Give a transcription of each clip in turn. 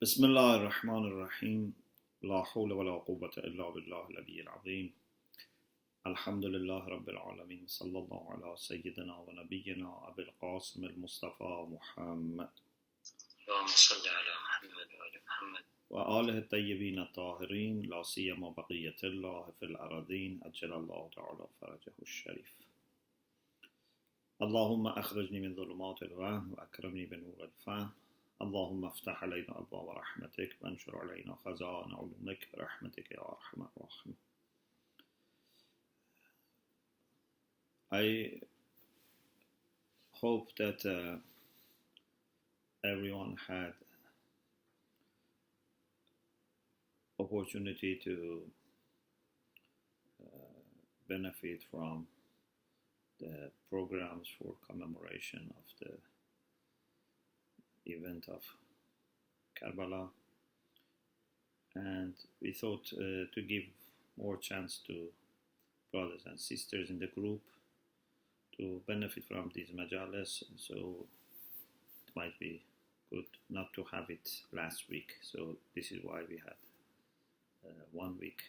بسم الله الرحمن الرحيم لا حول ولا قوة إلا بالله العلي العظيم الحمد لله رب العالمين صلى الله على سيدنا ونبينا أبي القاسم المصطفى محمد اللهم صل على محمد وآل محمد وآله الطيبين الطاهرين لا سيما بقية الله في الأراضين أجل الله تعالى فرجه الشريف اللهم أخرجني من ظلمات الوهم وأكرمني بنور الفهم اللهم افتح علينا أبواب رحمتك وانشر علينا خزائن علومك برحمتك يا أرحم الراحمين. I hope that everyone had opportunity to benefit from the programs for commemoration of the event of Karbala, and we thought to give more chance to brothers and sisters in the group to benefit from these majalis, so it might be good not to have it last week. So this is why we had 1 week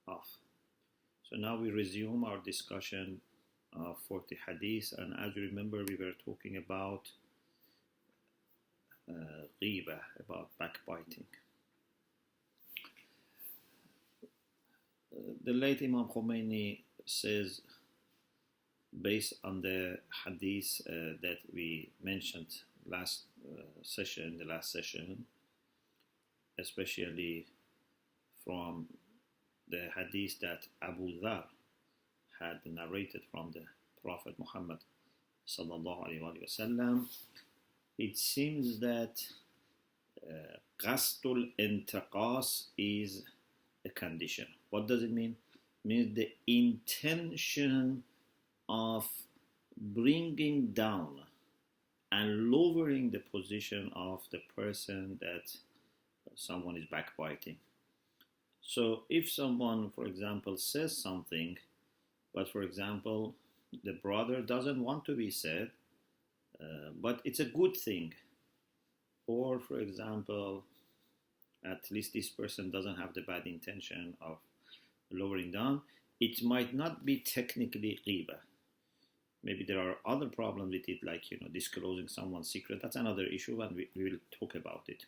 off. So now we resume our discussion of 40 hadiths, and as you remember, we were talking about GHIBAH, about backbiting. The late Imam Khomeini says, based on the hadith that we mentioned last the last session, especially from the hadith that Abu Dhar had narrated from the Prophet Muhammad sallallahu alaihi wasallam, it seems that qasdul intiqas is a condition. What does it mean? It means the intention of bringing down and lowering the position of the person that someone is backbiting. So if someone, for example, says something, but for example, the brother doesn't want to be said, but it's a good thing, or for example, at least this person doesn't have the bad intention of lowering down, it might not be technically ghibah. Maybe there are other problems with it, like disclosing someone's secret. That's another issue, and we will talk about it.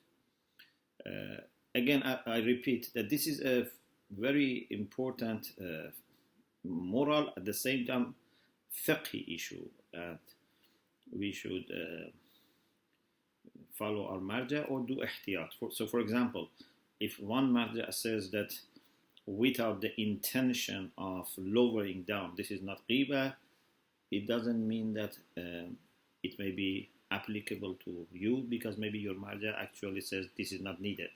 Again, I repeat that this is a very important moral, at the same time fiqh issue, and we should follow our marja or do ihtiyat. So for example, if one marja says that without the intention of lowering down, this is not ghibah, it doesn't mean that it may be applicable to you, because maybe your marja actually says this is not needed.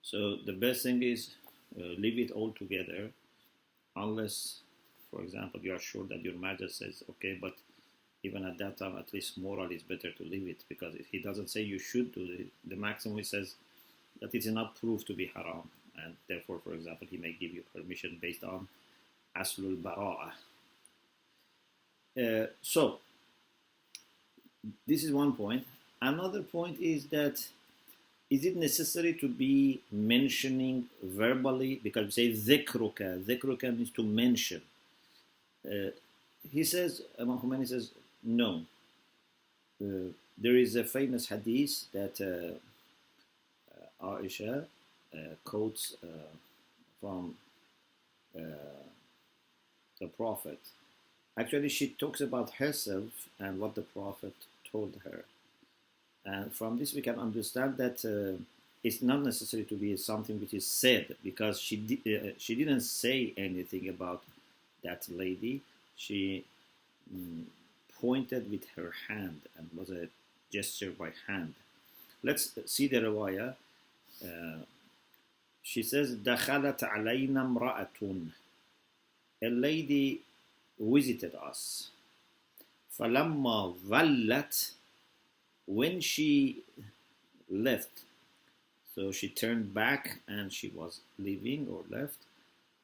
So the best thing is leave it all together, unless, for example, you are sure that your marja says okay, but even at that time, at least moral is better to leave it, because if he doesn't say you should do it, the maximum he says that it is not proved to be haram, and therefore, for example, he may give you permission based on aslul bara'ah. So this is one point. Another point is that, is it necessary to be mentioning verbally? Because we say dhikruka means to mention. He says, Imam Khomeini says, no. There is a famous hadith that Aisha quotes from the Prophet. Actually, she talks about herself and what the Prophet told her. And from this we can understand that it's not necessary to be something which is said, because she didn't say anything about that lady. She pointed with her hand, and was a gesture by hand. Let's see the riwayah. She says, دخلت علينا امرأة. A lady visited us. فلما ظلت. When she left, so she turned back and she was leaving or left.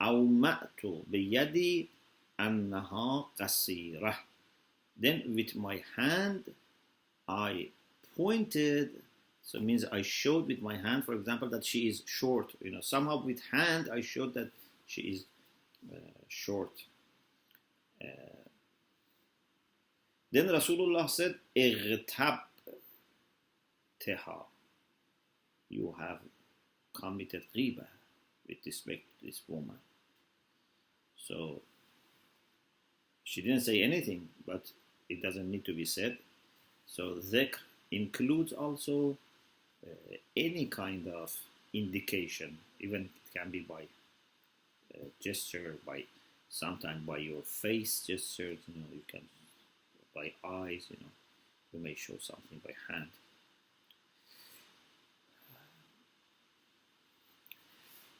أومأت بيدي أنها قصيرة. Then with my hand I pointed So it means I showed with my hand, for example, that she is short. Somehow with hand I showed that she is short. Then Rasulullah said, اغتبتها. You have committed ghibah with respect to this woman. So she didn't say anything, but it doesn't need to be said. So dhikr includes also any kind of indication, even it can be by gesture, by sometimes by your face gestures, you can by eyes, you may show something by hand.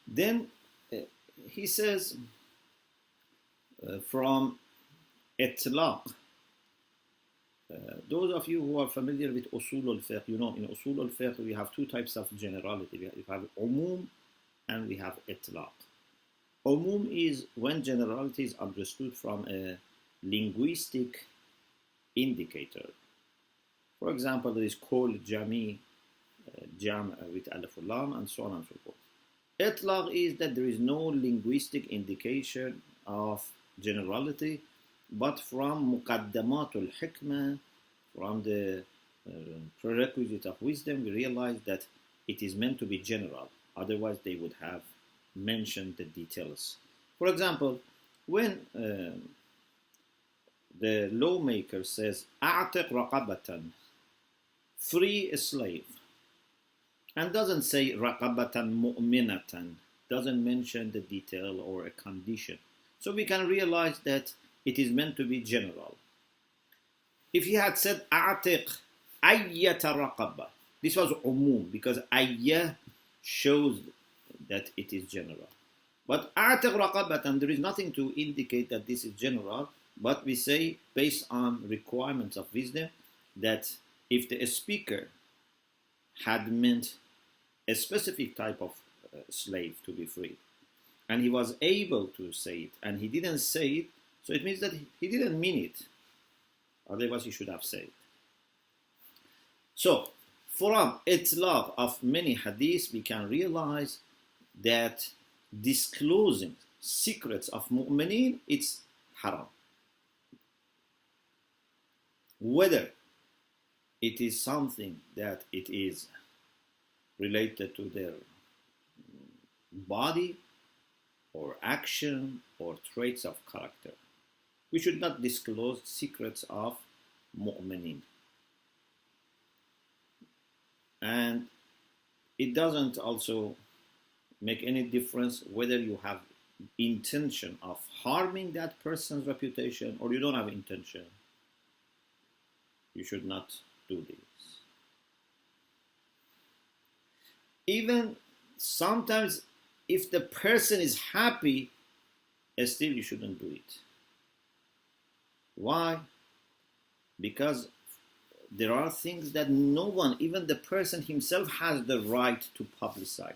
Then he says from itlaq. Those of you who are familiar with usul al-fiqh, in usul al-fiqh we have two types of generality. We have umum and we have itlaq. Umum is when generality is understood from a linguistic indicator. For example, there is called jami, jam with alif lam, and so on and so forth. Itlaq is that there is no linguistic indication of generality, but from muqaddamatul hikmah, from the prerequisite of wisdom, we realize that it is meant to be general. Otherwise, they would have mentioned the details. For example, when the lawmaker says, أعتق رقبة, free a slave, and doesn't say رقبة مؤمنة, doesn't mention the detail or a condition. So we can realize that it is meant to be general. If he had said أعتق أية رقبة, this was umum, because أية shows that it is general. But أعتق رقبة, there is nothing to indicate that this is general, but we say, based on requirements of wisdom, that if the speaker had meant a specific type of slave to be free, and he was able to say it, and he didn't say it, so it means that he didn't mean it. Otherwise, he should have said it. So, from itlaq of many hadiths, we can realize that disclosing secrets of mu'mineen, it's haram. Whether it is something that it is related to their body or action or traits of character. We should not disclose secrets of mu'mineen. And it doesn't also make any difference whether you have intention of harming that person's reputation or you don't have intention. You should not do this. Even sometimes if the person is happy, still you shouldn't do it. Why? Because there are things that no one, even the person himself, has the right to publicize.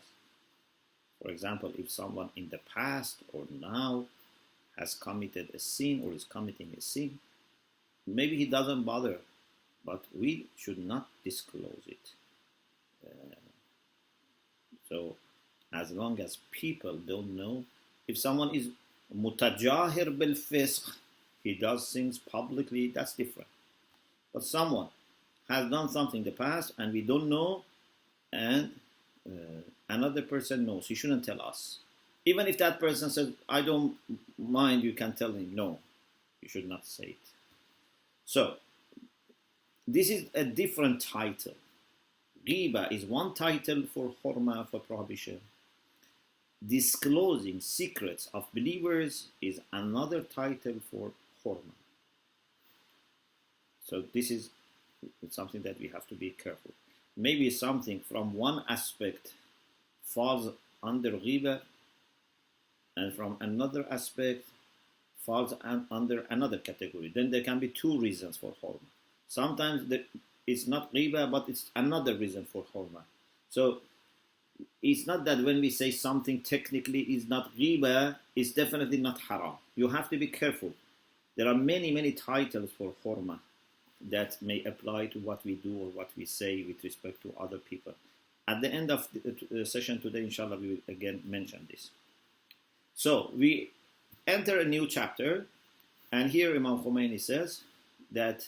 For example, if someone in the past or now has committed a sin or is committing a sin, maybe he doesn't bother, but we should not disclose it. So, as long as people don't know, if someone is mutajahir bil fisq, he does things publicly, that's different. But someone has done something in the past and we don't know, and another person knows, he shouldn't tell us. Even if that person says, I don't mind, you can tell him, no, you should not say it. So, this is a different title. Ghibah is one title for hurma, for prohibition. Disclosing secrets of believers is another title for hurma. So this is something that we have to be careful. Maybe something from one aspect falls under ghibah, and from another aspect falls under another category. Then there can be two reasons for hurma. Sometimes it's not ghibah, but it's another reason for hurma. So it's not that when we say something technically is not ghibah, it's definitely not haram. You have to be careful. There are many, many titles for hurma. that may apply to what we do or what we say with respect to other people. At the end of the session today, inshallah, we will again mention this. So we enter a new chapter, and here Imam Khomeini says that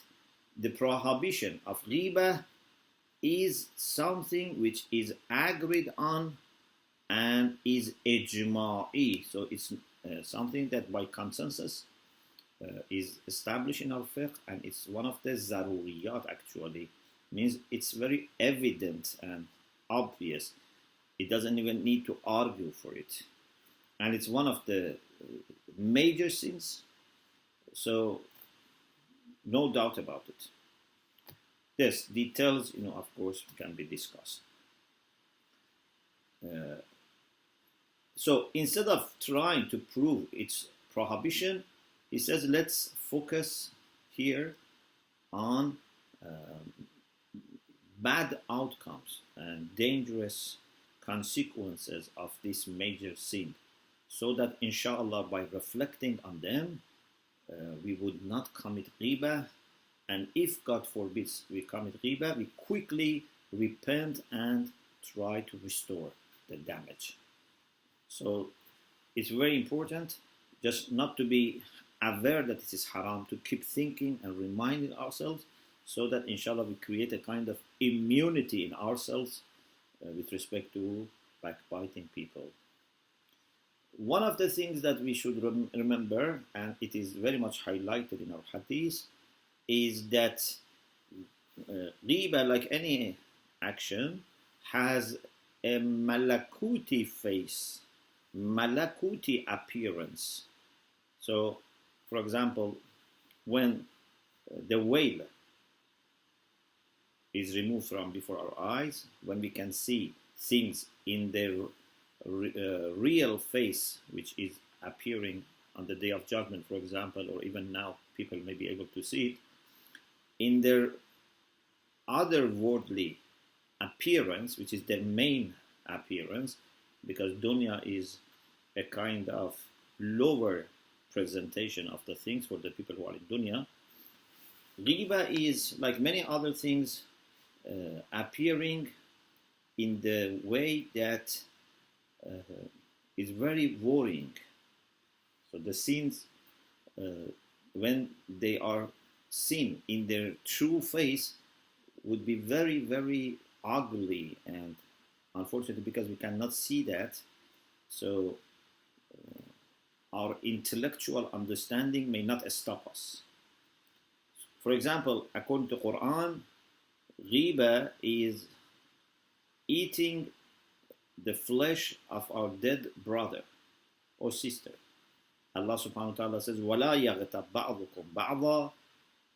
the prohibition of ghibah is something which is agreed on and is ijma'i. So it's something that by consensus is established in our fiqh, and it's one of the zaruriyat actually. Means it's very evident and obvious. It doesn't even need to argue for it. And it's one of the major sins. So no doubt about it. Yes, details, of course, can be discussed. So instead of trying to prove its prohibition, he says, let's focus here on bad outcomes and dangerous consequences of this major sin, so that inshallah by reflecting on them, we would not commit ghibah, and if God forbids we commit ghibah, we quickly repent and try to restore the damage. So it's very important just not to be aware that it is haram, to keep thinking and reminding ourselves, so that inshallah we create a kind of immunity in ourselves with respect to backbiting people. One of the things that we should remember, and it is very much highlighted in our hadith, is that ghibah, like any action, has a malakuti face, malakuti appearance. So, for example, when the veil is removed from before our eyes, when we can see things in their real face, which is appearing on the Day of Judgment, for example, or even now people may be able to see it, in their otherworldly appearance, which is their main appearance, because dunya is a kind of lower presentation of the things for the people who are in dunya. Ghibah is, like many other things, appearing in the way that is very worrying. So the sins, when they are seen in their true face, would be very, very ugly, and unfortunately, because we cannot see that, so our intellectual understanding may not stop us. For example, according to Quran, ghibah is eating the flesh of our dead brother or sister. Allah subhanahu wa ta'ala says, وَلَا يَغْتَبْ بَعْضُكُمْ بَعْضًا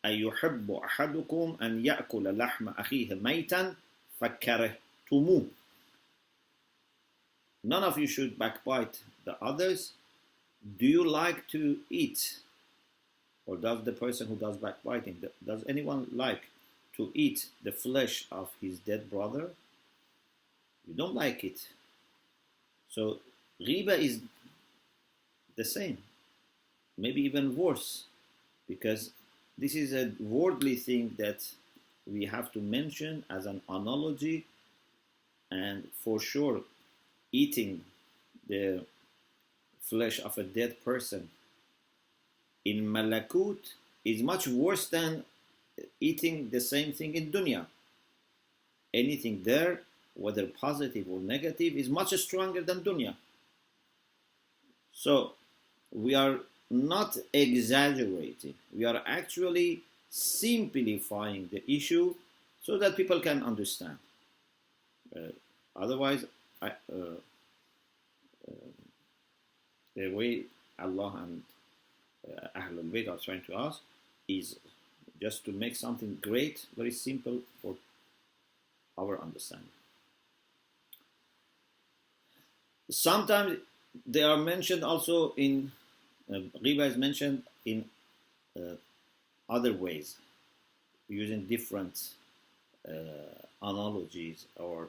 أَيُحِبُّ أَحَدُكُمْ أَنْ يَأْكُلَ لَحْمَ أَخِيهِ مَيْتًا فَكَرِهْتُمُوهُ. None of you should backbite the others. Do you like to eat? Or does the person who does backbiting, does anyone like to eat the flesh of his dead brother? You don't like it. So ghibah is the same, maybe even worse, because this is a worldly thing that we have to mention as an analogy, and for sure eating the flesh of a dead person in malakut is much worse than eating the same thing in dunya. Anything there, whether positive or negative, is much stronger than dunya. So we are not exaggerating. We are actually simplifying the issue so that people can understand. Otherwise, the way Allah and Ahlul Bayt are trying to ask is just to make something great, very simple for our understanding. Sometimes they are mentioned also in, ghibah is mentioned in other ways, using different analogies, or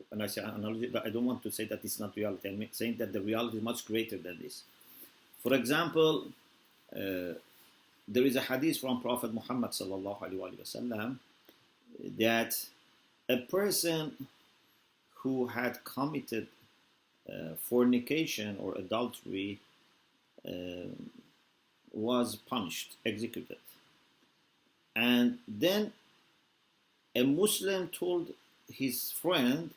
when I say analogy, I don't want to say that it's not reality. I'm saying that the reality is much greater than this. For example, there is a hadith from Prophet Muhammad sallallahu alaihi wasallam that a person who had committed fornication or adultery was punished, executed. And then a Muslim told his friend,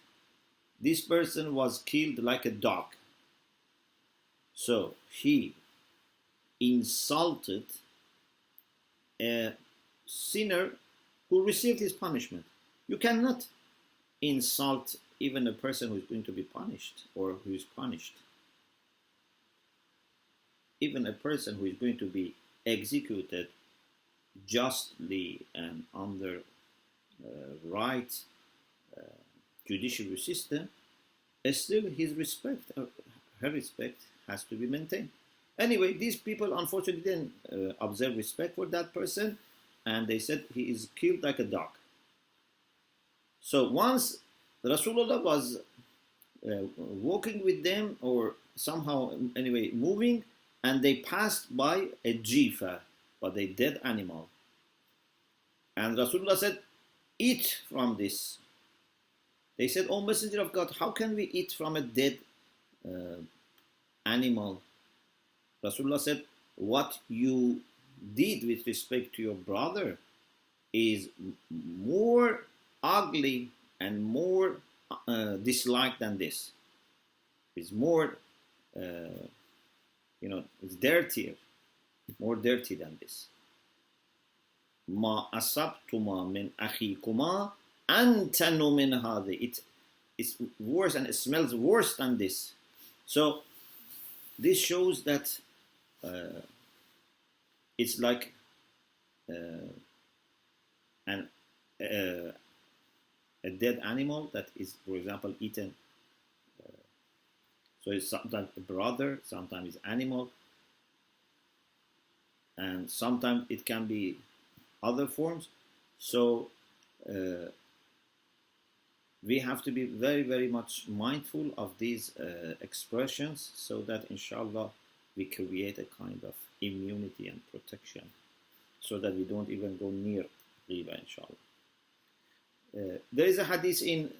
this person was killed like a dog. So he insulted a sinner who received his punishment. You cannot insult even a person who is going to be punished or who is punished. Even a person who is going to be executed justly and under right judiciary system, still his respect, her respect has to be maintained. Anyway, these people unfortunately didn't observe respect for that person, and they said he is killed like a dog. So once Rasulullah was walking with them, or somehow anyway moving, and they passed by a GHIBAH, but a dead animal. And Rasulullah said, eat from this. They said, oh Messenger of God, how can we eat from a dead animal? Rasulullah said, what you did with respect to your brother is more ugly and more disliked than this. It's more, it's dirtier, more dirty than this. Ma asabtuma min akhikuma antanu min hadi. It's worse and it smells worse than this. So this shows that it's like a dead animal that is, for example, eaten. So it's sometimes a brother, sometimes it's animal, and sometimes it can be other forms. So we have to be very, very much mindful of these expressions, so that inshallah we create a kind of immunity and protection, so that we don't even go near ghibah, inshallah. There is a hadith in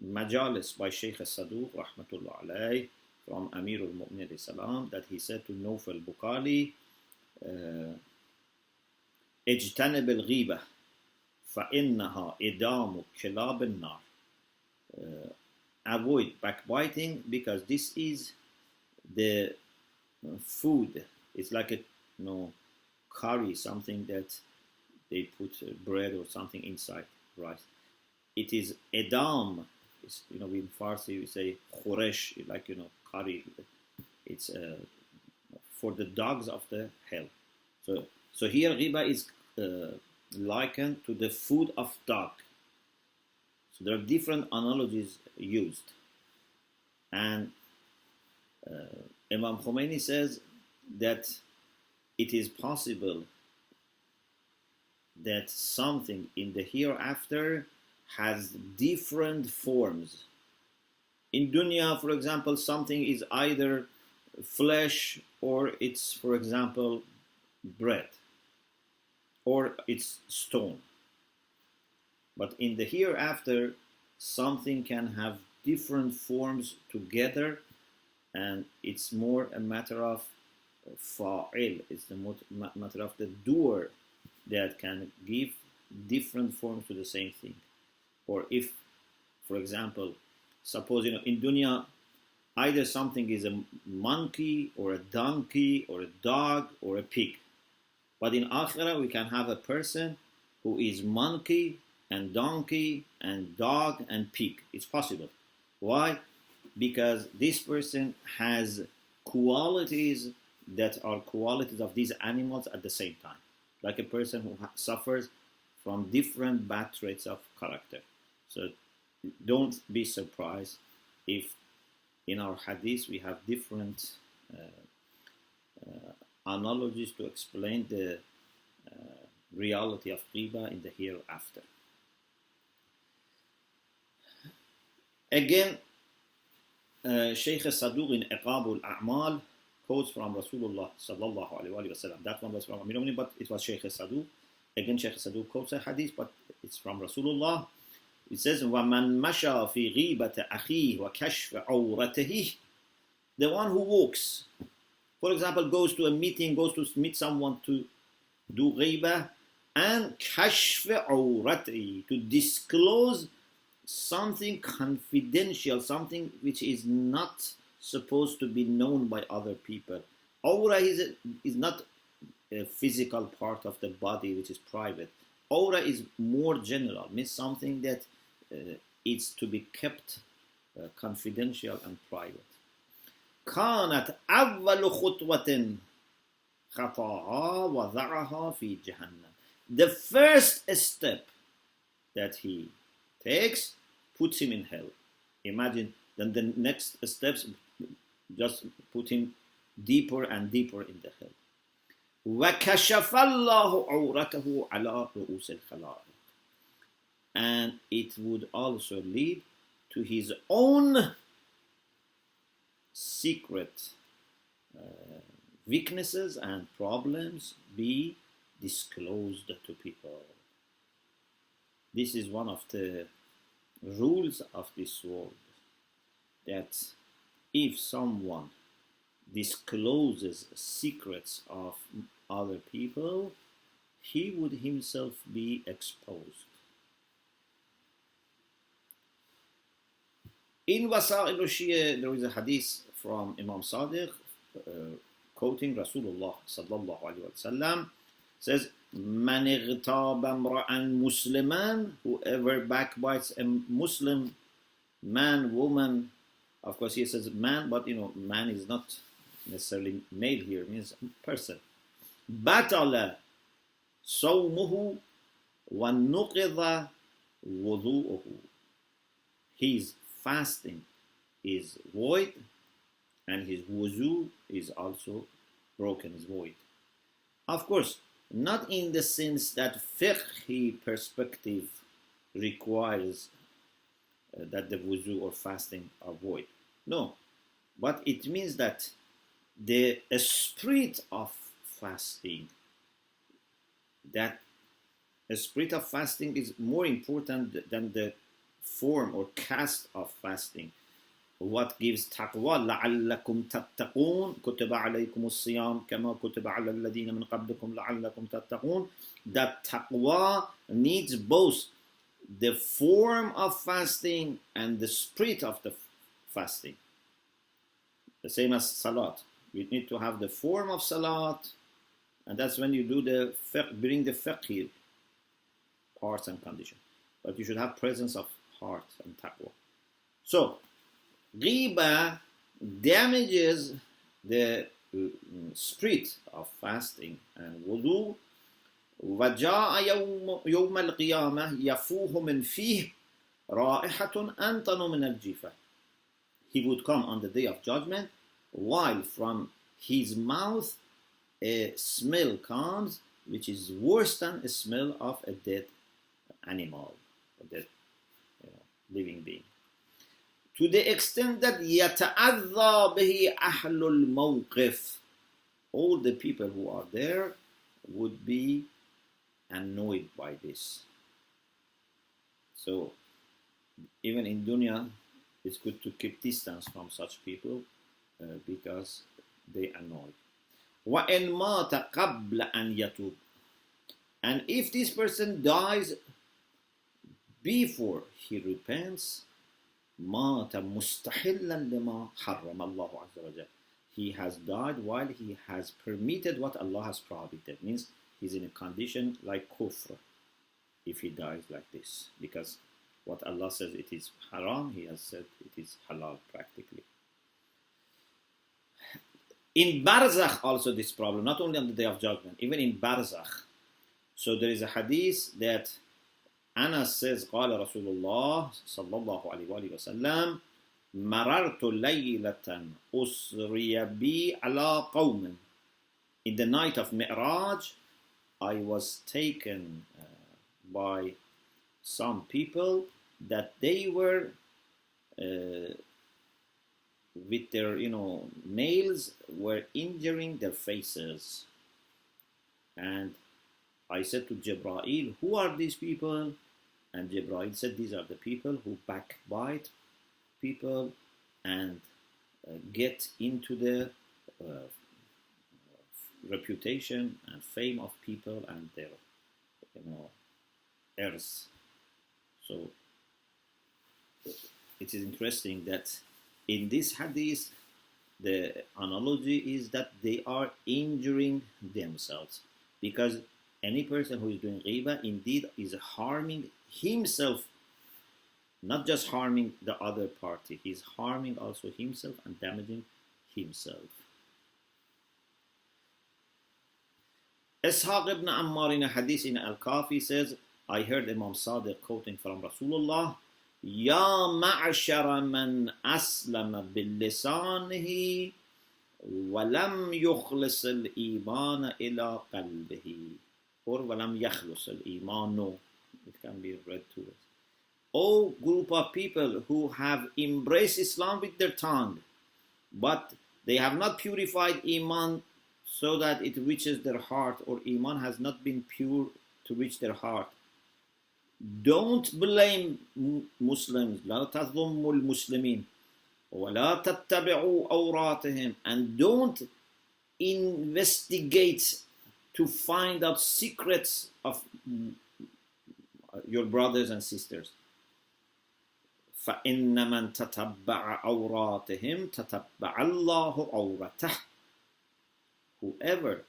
Majalis by Sheikh al-Saduq rahmatullah alayh, from Amir al-Mu'minin salam, that he said to Nawfal Bukhari, اجتنب الغيبة فإنها إدام كلاب النار. Avoid backbiting, because this is the food. It's like a curry, something that they put bread or something inside rice. It is edam. It's, in Farsi we say khoresh, like curry. It's for the dogs of the hell. So here ghibah is likened to the food of dog. So there are different analogies used, and Imam Khomeini says that it is possible that something in the hereafter has different forms. In dunya, for example, something is either flesh, or it's, for example, bread, or it's stone. But in the hereafter, something can have different forms together, and it's more a matter of fa'il. It's the matter of the doer that can give different forms to the same thing. Or if, for example, suppose in dunya, either something is a monkey or a donkey or a dog or a pig. But in akhirah, we can have a person who is monkey and donkey and dog and pig. It's possible. Why? Because this person has qualities that are qualities of these animals at the same time. Like a person who suffers from different bad traits of character. So don't be surprised if in our hadith we have different analogies to explain the reality of ghibah in the hereafter. Again, Sheikh al-Saduq in Iqab al-A'mal quotes from Rasulullah sallallahu alaihi wasallam. That one was from Amir al-Mu'minin, but it was Sheikh Saduq. Again, Sheikh Saduq quotes a hadith, but it's from Rasulullah. It says, وَمَنْ مَشَى فِي غِيبَةِ أَخِيهِ وَكَشْفَ عَوْرَتِهِ. The one who walks, for example, goes to a meeting, goes to meet someone to do غِيبَة, and كَشْفَ عَوْرَتِهِ, to disclose something confidential, something which is not supposed to be known by other people. Aura is not a physical part of the body which is private. Aura is more general, means something that is to be kept confidential and private. كانت أول خطوة خطاها وضعها في جهنم. The first step that he takes puts him in hell. Imagine then the next steps just put him deeper and deeper in the hell. وَكَشَفَ اللَّهُ عَوْرَتَهُ عَلَى رُؤُوسِ الْخَلَائِقِ. And it would also lead to his own secret weaknesses and problems be disclosed to people. This is one of the rules of this world, that if someone discloses secrets of other people, he would himself be exposed. In Wasa'il al-Shia, there is a hadith from Imam Sadiq quoting Rasulullah sallallahu alaihi wasallam, says, "Man ightaba imra'an musliman," whoever backbites a Muslim man, woman. Of course, he says man, but man is not necessarily male here, means person. Batala sawmuhu wa nuqidha wudu'uhu. His fasting is void, and his wuzu is also broken, is void. Of course, not in the sense that fiqhi perspective requires that the wuzu or fasting are void. No, but it means that the spirit of fasting, that a spirit of fasting is more important than the form or cast of fasting. What gives taqwa? لَعَلَّكُمْ تَتَّقُونَ كُتِبَ عَلَيْكُمُ الصِّيَامُ كَمَا كُتِبَ عَلَى الَّذِينَ مِنْ قَبْلِكُمْ لَعَلَّكُمْ تَتَّقُونَ. That taqwa needs both the form of fasting and the spirit of the fasting. The same as salat. You need to have the form of salat, and that's when you do the fiqh, bring the fiqh parts and conditions. But you should have presence of heart and taqwa. So, GHIBAH damages the spirit of fasting and wudu. وَجَاءَ يَوْمَ الْقِيَامَةِ يَفُوهُ مِنْ فِيهِ رَائِحَةٌ أَنْتَنُ مِنَ الْجِفَةِ. He would come on the day of judgment, while from his mouth a smell comes which is worse than a smell of a dead animal, a dead living being. To the extent that يَتَعَذَّى بِهِ أَهْلُ الْمَوْقِفِ. All the people who are there would be annoyed by this. So, even in dunya, it's good to keep distance from such people because they annoy. وَإِنْ مَاتَ قَبْلَ أَنْ يَتُوبَ. And if this person dies before he repents, مَاتَ مُسْتَحِلًّا لِمَا حَرَّمَ اللَّهُ عَزَّ وَجَلَّ. He has died while he has permitted what Allah has prohibited. Means he's in a condition like kufr if he dies like this. Because what Allah says it is haram, he has said it is halal practically. In barzakh also this problem, not only on the day of judgment, even in barzakh. So there is a hadith that Anas says, قال رسول الله صلى الله عليه وآله وسلم مررت ليلة أسري بي على قوم. In the night of Mi'raj, I was taken by some people that they were with their, nails were injuring their faces. And I said to Jibreel, who are these people? And Jibreel said, these are the people who backbite people and get into the uh, reputation and fame of people and their, heirs. So it is interesting that in this hadith, the analogy is that they are injuring themselves, because any person who is doing ghibah indeed is harming himself, not just harming the other party, he's harming also himself and damaging himself. Ishaq ibn Ammar in a hadith in Al-Kafi says, I heard Imam Sadiq quoting from Rasulullah, Ya ma'ashara man aslama bil-lisanihi walam yukhlis al-iman ila qalbihi, or walam yakhlus al-imanu. It can be read too. O group of people who have embraced Islam with their tongue, but they have not purified iman so that it reaches their heart, or iman has not been pure to reach their heart. Don't blame Muslims. لا تظلموا المسلمين ولا تتبعوا أوراتهم, and don't investigate to find out secrets of your brothers and sisters. فإن من تتبع أوراتهم تتبع الله أورته. Whoever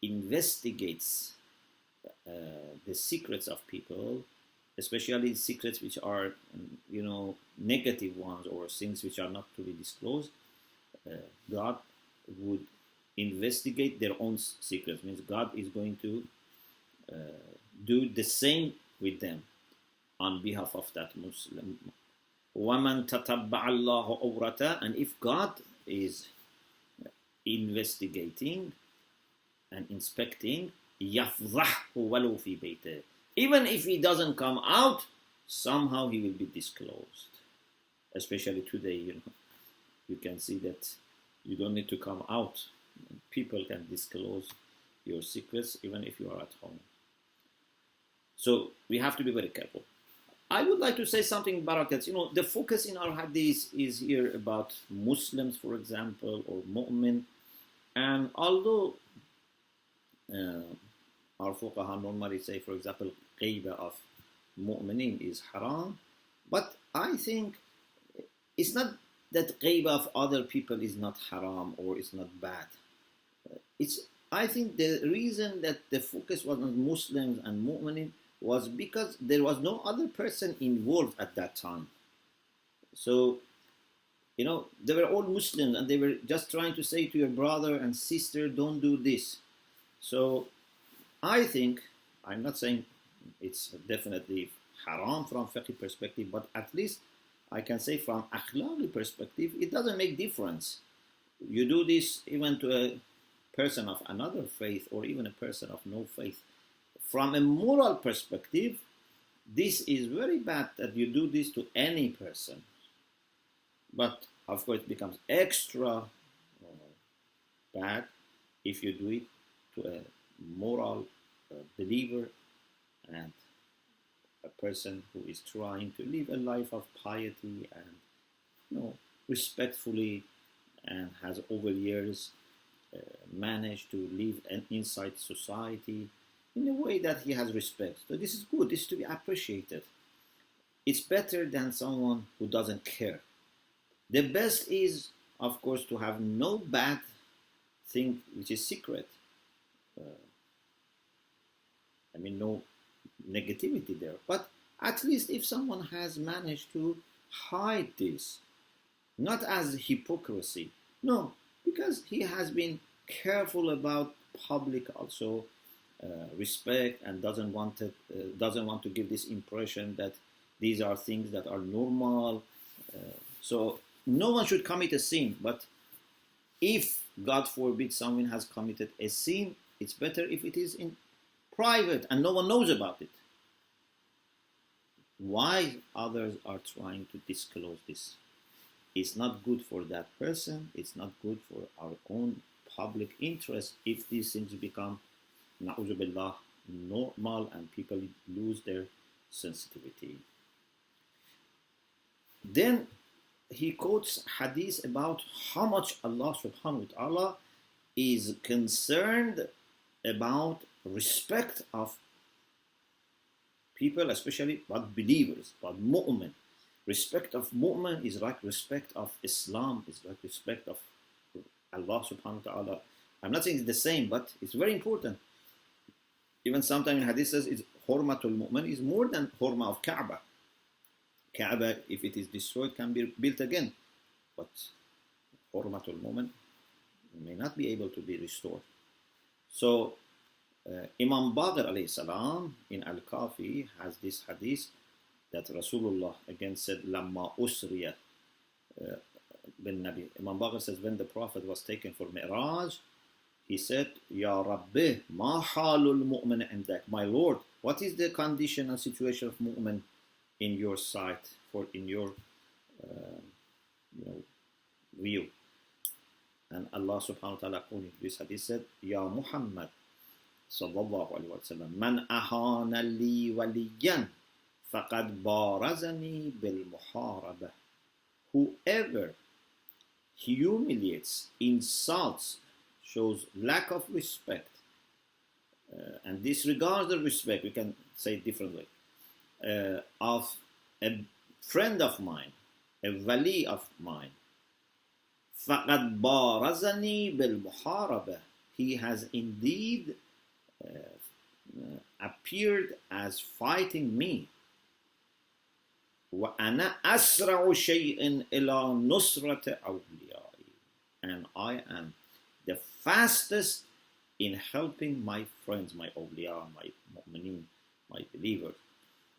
investigates the secrets of people, especially secrets which are, negative ones, or things which are not to be disclosed, God would investigate their own secrets. Means God is going to do the same with them on behalf of that Muslim. وَمَنْ تَتَبَّعَ اللَّهُ أَوْرَتَهُ. And if God is investigating and inspecting, يَفْضَحْهُ وَلَوْ فِي بَيْتِهِ. Even if he doesn't come out, somehow he will be disclosed. Especially today, you can see that you don't need to come out. People can disclose your secrets even if you are at home. So we have to be very careful. I would like to say something, Barakats. The focus in our hadith is here about Muslims, for example, or mu'min. And although our fuqaha normally say, for example, ghibah of mu'minin is haram, but I think it's not that ghibah of other people is not haram or is not bad. I think the reason that the focus was on Muslims and mu'minin was because there was no other person involved at that time. So, they were all Muslims, and they were just trying to say to your brother and sister, don't do this. So I think, I'm not saying it's definitely haram from fiqh perspective, but at least I can say from akhlaqi perspective, it doesn't make difference. You do this even to a person of another faith, or even a person of no faith. From a moral perspective, this is very bad that you do this to any person. But of course it becomes extra bad if you do it to a moral believer and a person who is trying to live a life of piety and respectfully, and has over years managed to live inside society in a way that he has respect. So this is good. This is to be appreciated. It's better than someone who doesn't care. The best is, of course, to have no bad thing which is secret. No negativity there. But at least if someone has managed to hide this, not as hypocrisy, no, because he has been careful about public also respect, and doesn't want to give this impression that these are things that are normal. So no one should commit a sin, but if, God forbid, someone has committed a sin, it's better if it is in private and no one knows about it. Why others are trying to disclose this? it's not good for that person, it's not good for our own public interest if these things become, na'udhu billah, normal and people lose their sensitivity. Then he quotes hadith about how much Allah subhanahu wa ta'ala is concerned about respect of people, especially but believers, but mu'min. Respect of mu'min is like respect of Islam, is like respect of Allah subhanahu wa ta'ala. I'm not saying it's the same, but it's very important. Even sometimes in hadith says it's hurmatul mu'min is more than hurma of Kaaba. Kaaba, if it is destroyed, can be built again. But hurmatul mu'min may not be able to be restored. So Imam Baqir alayhi salam in Al-Kafi has this hadith that Rasulullah again said, Lamma usriya bin Nabi. Imam Baqir says, when the Prophet was taken for Mi'raj, he said, Ya Rabbi, ma halul mu'min indak. My Lord, what is the condition and situation of mu'min in your sight, in your view? And Allah subhanahu wa ta'ala, according to this hadith, said, Ya Muhammad sallallahu alayhi wa sallam, man ahana li waliyan faqad barazani bil muharabah. Whoever humiliates, insults, shows lack of respect, and disregards the respect, we can say it differently, of a friend of mine, a wali of mine, فَقَدْ بَارَزَنِي بِالْمُحَارَبَةِ. He has indeed appeared as fighting me. وَأَنَا أَسْرَعُ شَيْءٍ إِلَى نُصْرَةِ أَوْلِيَائِي. And I am the fastest in helping my friends, my awliya, my mu'mineen, my believers.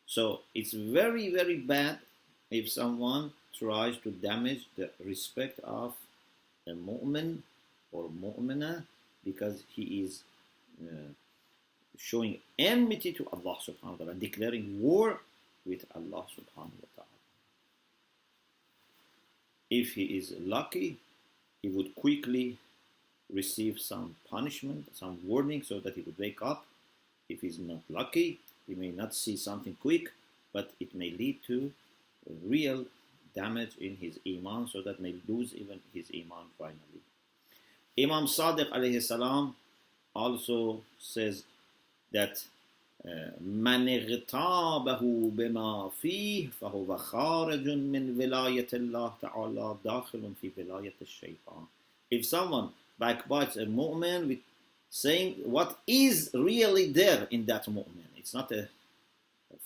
So it's very, very bad if someone tries to damage the respect of a mu'min or mu'mina because he is showing enmity to Allah subhanahu wa ta'ala, declaring war with Allah subhanahu wa ta'ala. If he is lucky, he would quickly receive some punishment, some warning, so that he would wake up. If he's not lucky, he may not see something quick, but it may lead to real damage in his iman, so that may lose even his iman finally. Imam Sadiq alayhi salam also says that من اغتابه بما فيه فهو خارج من ولاية الله تعالى داخل في ولاية الشيطان. If someone backbites a mu'min with saying what is really there in that mu'min, it's not a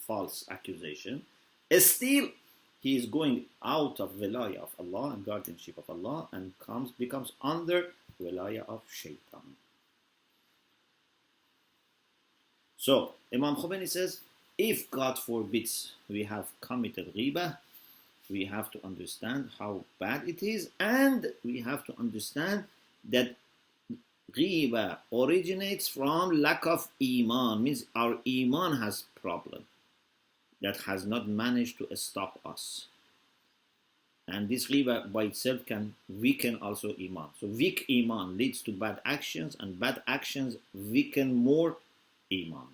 false accusation, still he is going out of wilayah of Allah and guardianship of Allah and becomes under wilayah of shaitan. So Imam Khomeini says, if God forbids we have committed ghibah, we have to understand how bad it is, and we have to understand that ghibah originates from lack of iman, means our iman has problem that has not managed to stop us. And this ghibah by itself can weaken also iman. So weak iman leads to bad actions, and bad actions weaken more iman.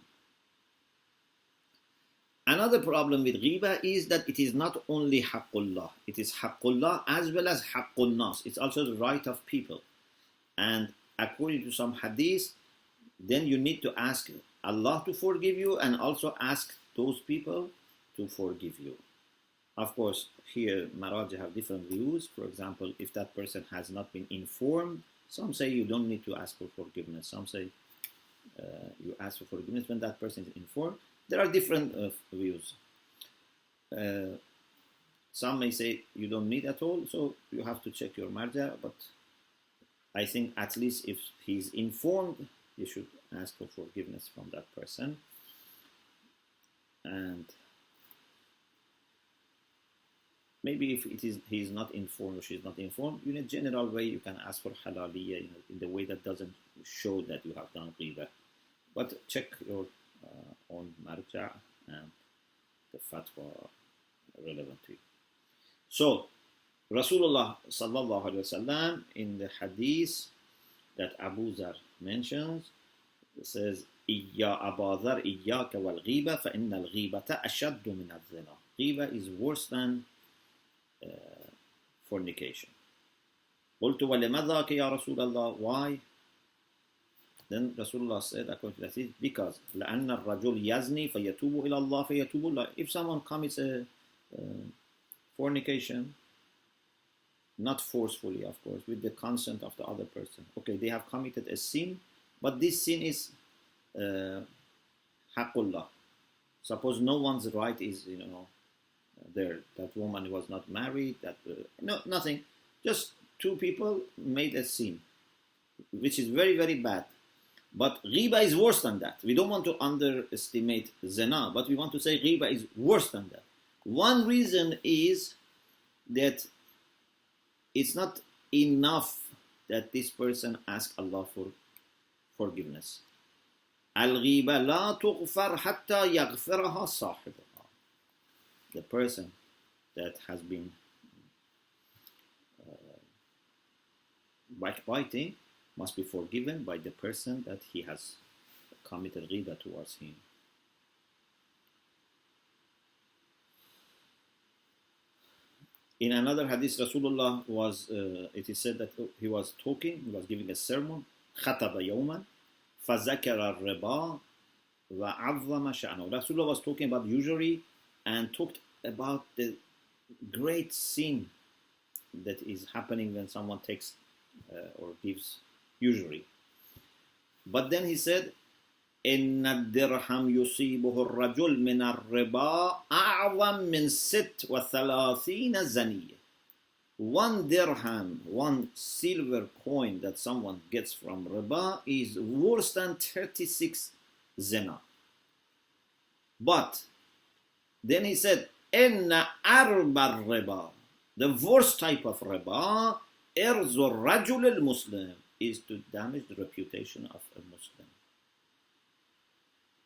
Another problem with ghibah is that it is not only haqqullah, it is haqqullah as well as haqqun nas. It's also the right of people. And according to some hadith, then you need to ask Allah to forgive you and also ask those people to forgive you. Of course, here Maraj have different views. For example, if that person has not been informed, some say you don't need to ask for forgiveness. Some say you ask for forgiveness when that person is informed. There are different views. Some may say you don't need at all, so you have to check your marja, but I think at least if he's informed, you should ask for forgiveness from that person. And maybe if he's not informed or she's not informed, in a general way you can ask for halaliya, in the way that doesn't show that you have done ghibah. But check your own marja and the fatwa relevant to you. So Rasulullah sallallahu alaihi wasallam in the hadith that Abu Zar mentions says, "Ya Abu Zar, iyyaka wal ghiba, fa inna al ghibata ashaddu min al zina." Ghiba is worse than fornication. قلت ولما ذاك يا رسول الله? Why? Then Rasulullah said, according to that, because لأن الرجل يزني فيتوب إلى الله فيتوب الله. If someone commits a fornication, not forcefully, of course, with the consent of the other person. Okay, they have committed a sin, but this sin is haqqullah. Suppose no one's right is, there. That woman was not married. No, nothing. Just two people made a sin, which is very, very bad. But ghiba is worse than that. We don't want to underestimate zina, but we want to say ghiba is worse than that. One reason is that it's not enough that this person asks Allah for forgiveness. Al-ghiba la tughfar hatta yaghfiraha sahibuha. The person that has been backbiting must be forgiven by the person that he has committed ghiba towards him. In another hadith, Rasulullah it is said that he was talking, he was giving a sermon, خطب يوما فذكر الربا وعظم شأنه. Rasulullah was talking about usury and talked about the great sin that is happening when someone takes or gives usury. But then he said, إن الدرهم يصيبه الرجل من الربا أعظم من 36 زنية. 1 dirham, 1 silver coin that someone gets from riba is worse than 36 zina. But then he said, إن أربى الربا, the worst type of riba, إرز الرجل المسلم, is to damage the reputation of a Muslim.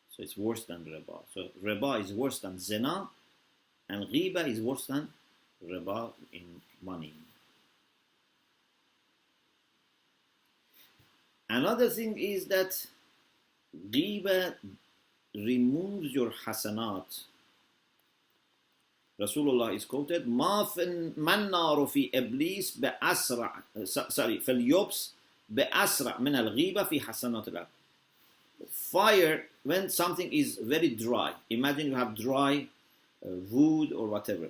So it's worse than riba. So riba is worse than zina, and ghiba is worse than riba in money. Another thing is that ghiba removes your hasanat. Rasulullah is quoted, ما من نار في إبليس بأسرع في اليبس بأسرع من الغيبة في حسنات العبد. Fire, when something is very dry, imagine you have dry wood or whatever,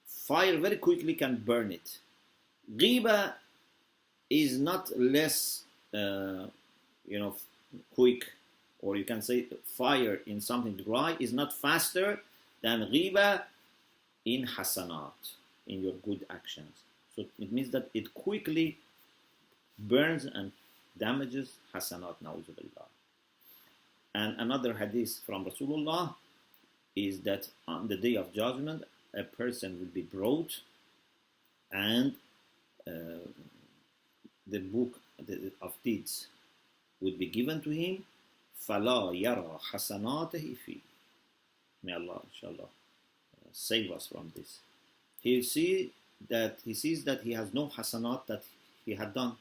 fire very quickly can burn it. Ghiba is not less quick, or you can say fire in something dry is not faster than ghiba in hasanat, in your good actions. So it means that it quickly burns and damages hasanat, na'uzubillah. And another hadith from Rasulullah is that on the day of judgment, a person will be brought and the book of deeds would be given to him. فَلَا يَرَى حَسَنَاتِهِ فِيهِ. May Allah, inshallah, save us from this. He sees that he has no hasanat that he had done.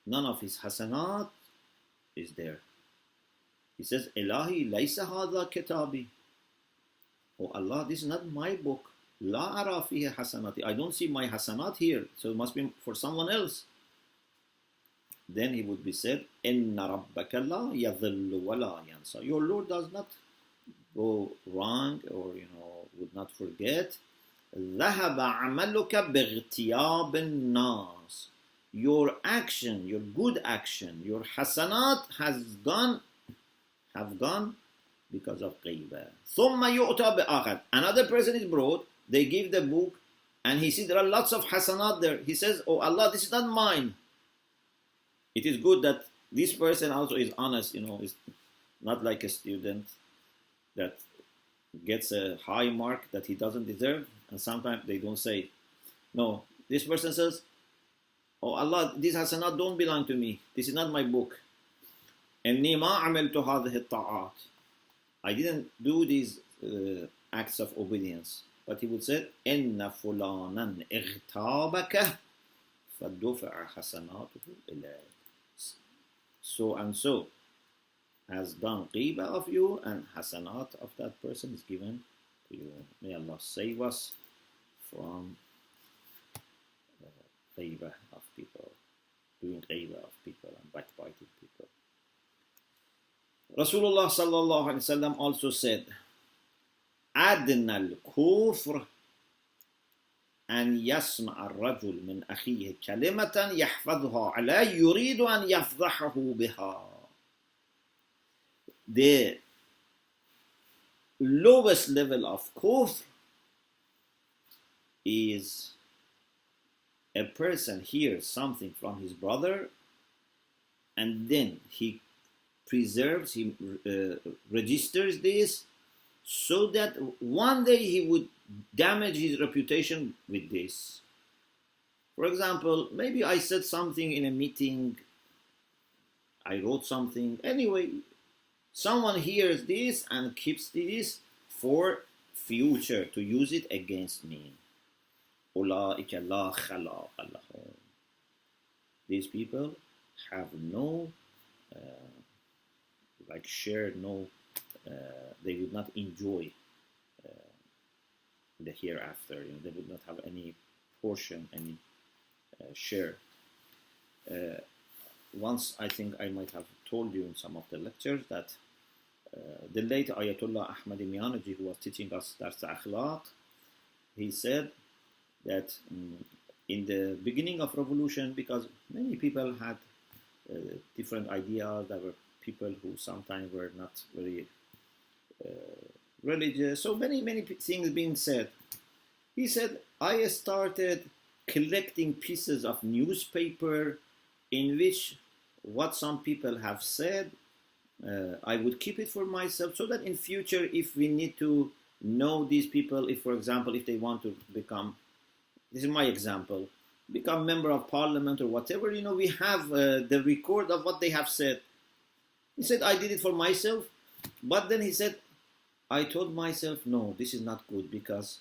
None of his hasanat is there. He says, Ilahi laysa hadha kitabi. Oh Allah, this is not my book. La ara fiha hasanati. I don't see my hasanat here, so it must be for someone else. Then he would be said, Inna rabbaka la yadhillu wa la yansa. Your Lord does not go wrong, or would not forget. ذهب عملك باغتياب الناس. Your action, your good action, your hasanat have gone because of ghiba. ثم يؤتى بآخر. Another person is brought, they give the book, and he sees there are lots of hasanat there. He says, oh Allah, this is not mine. It is good that this person also is honest, is not like a student that gets a high mark that he doesn't deserve, and sometimes they don't say. No, this person says, oh Allah, this hasanat don't belong to me. This is not my book. إني ما عملت هذه الطاعات. I didn't do these acts of obedience. but he would say, إِنَّ فُلَانًا اغْتَابَكَ فَدُفِعَ حَسَنَاتُهُ إِلَيْكَ. So and so has done ghibah of you, and hasanat of that person is given to you. May Allah save us from ghibah of people, doing ghibah of people and backbiting people. Rasulullah sallallahu alaihi wasallam also said, أدنى الكفر أن يسمع الرجل من أخيه كلمة يحفظها عليه يريد أن يفضحه بها. The lowest level of kufr is a person hears something from his brother and then he preserves, he registers this so that one day he would damage his reputation with this. For example, maybe I said something in a meeting, I wrote something, anyway, someone hears this and keeps this for future to use it against me. أولئك لا خلاق لهم. These people have no, share, no, they would not enjoy the hereafter. They would not have any portion, any share. Once I think I might have told you in some of the lectures that the late Ayatollah Ahmad Mianaji, who was teaching us Dars Akhlaq, he said that in the beginning of revolution, because many people had different ideas, there were people who sometimes were not very religious, so many things being said. He said, I started collecting pieces of newspaper in which what some people have said, I would keep it for myself so that in future, if we need to know these people, if for example, if they want to become, this is my example, become member of parliament or whatever, we have the record of what they have said. He said, I did it for myself, but then he said, I told myself, no, this is not good because,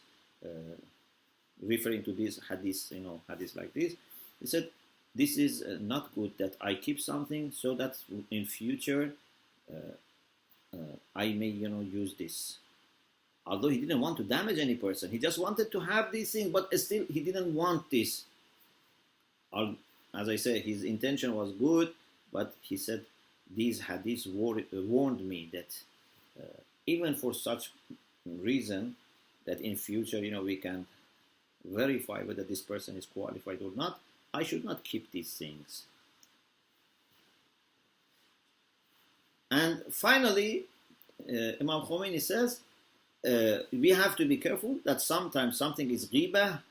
referring to this hadith, hadith like this, he said, this is not good that I keep something so that in future I may, use this. Although he didn't want to damage any person, he just wanted to have these things, but still he didn't want this. As I said, his intention was good, but he said, these hadiths warned me that even for such reason, that in future, we can verify whether this person is qualified or not, I should not keep these things. And finally, Imam Khomeini says, we have to be careful that sometimes something is ghibah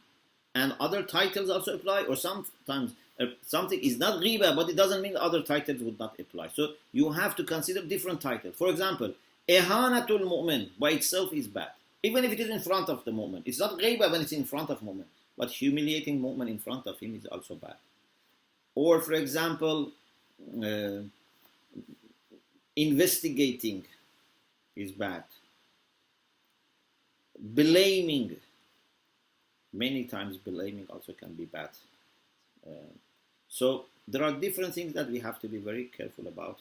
and other titles also apply, or sometimes something is not ghibah, but it doesn't mean other titles would not apply. So you have to consider different titles. For example, ihanatul mu'min by itself is bad, even if it is in front of the mu'min. It's not ghibah when it's in front of mu'min, but humiliating mu'min in front of him is also bad. Or for example, investigating is bad. Blaming, many times blaming also can be bad. So there are different things that we have to be very careful about.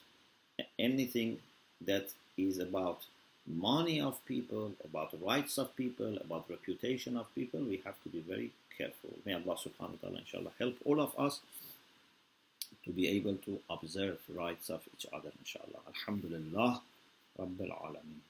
Anything that is about money of people, about rights of people, about reputation of people, we have to be very careful. May Allah subhanahu wa ta'ala inshallah help all of us to be able to observe rights of each other inshallah. Alhamdulillah Rabbil Alameen.